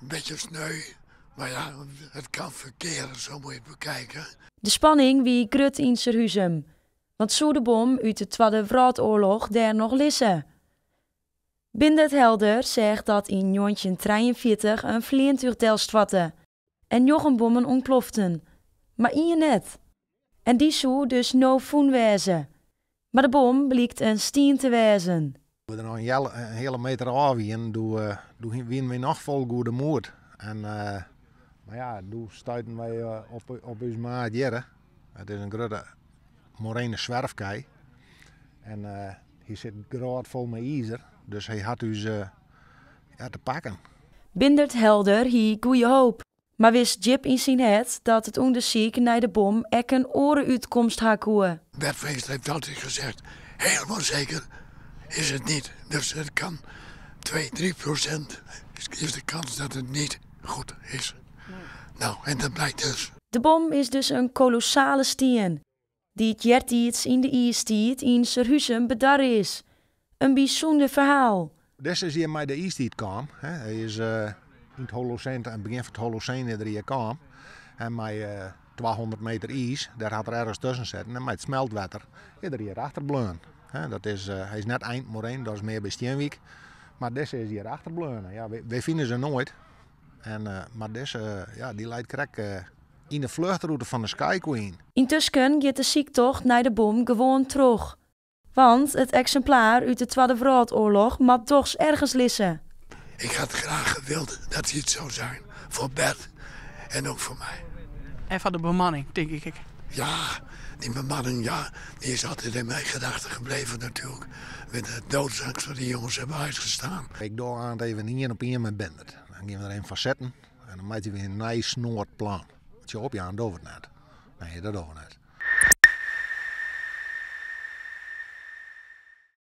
Een beetje sneu, maar ja, het kan verkeren, zo moet je het bekijken. De spanning wie grut in Serhuzum. Want zo de bom uit de Tweede Wereldoorlog daar nog lissen. Bindert Helder zegt dat in 1943 een vliegtuig delst vatte en bommen ontploften. Maar in net. En die zou dus no foen wezen. Maar de bom blijkt een stien te wezen. We er nog een hele meter afwien, toen wien we nog vol goede moed. En maar ja, toen stuiten wij op ons maat Jerre. Het is een grote morene zwerfkei. En hij zit groot vol met ijzer, dus hij had ons te pakken. Bindert Helder hie goeie hoop. Maar wist Jip in zijn het dat het onderzoek naar de bom ek een orenuitkomst hakoe. Bert Veenstra heeft altijd gezegd, helemaal zeker is het niet. Dus het kan 2-3% is de kans dat het niet goed is. Nou, en dat blijkt dus. De bom is dus een kolossale stien, die het jertiets in de ijstijd in Serhuzum bedarre is. Een bijzonder verhaal. Dit is hier met de ijstijd kwam. Hij is in het Holocene, aan het begin van het Holocene er hier kwam. En met 200 meter ijs, daar had er ergens tussen zitten. En met het smeltwater is er hier achterbleun. Hij is net eindmoreen, dat is meer bij Steenwijk. Maar deze is hier achterbleun. Ja, wij vinden ze nooit. Maar deze, die leidt krek in de vluchtroute van de Sky Queen. Intussen gaat de ziektocht naar de bom gewoon terug. Want het exemplaar uit de Tweede Wereldoorlog moet toch ergens lissen. Ik had graag gewild dat hij het zou zijn. Voor Bert en ook voor mij. En van de bemanning, denk ik. Ja, die bemanning, ja, die is altijd in mijn gedachten gebleven natuurlijk. Met de doodsangst waar die jongens hebben uitgestaan. Ik doe aan het even één op één met Bindert. Dan gaan we er even van zetten. En dan maakt hij weer een nice snoord plan. Wat je op je aan het over net. Nee, dat over net.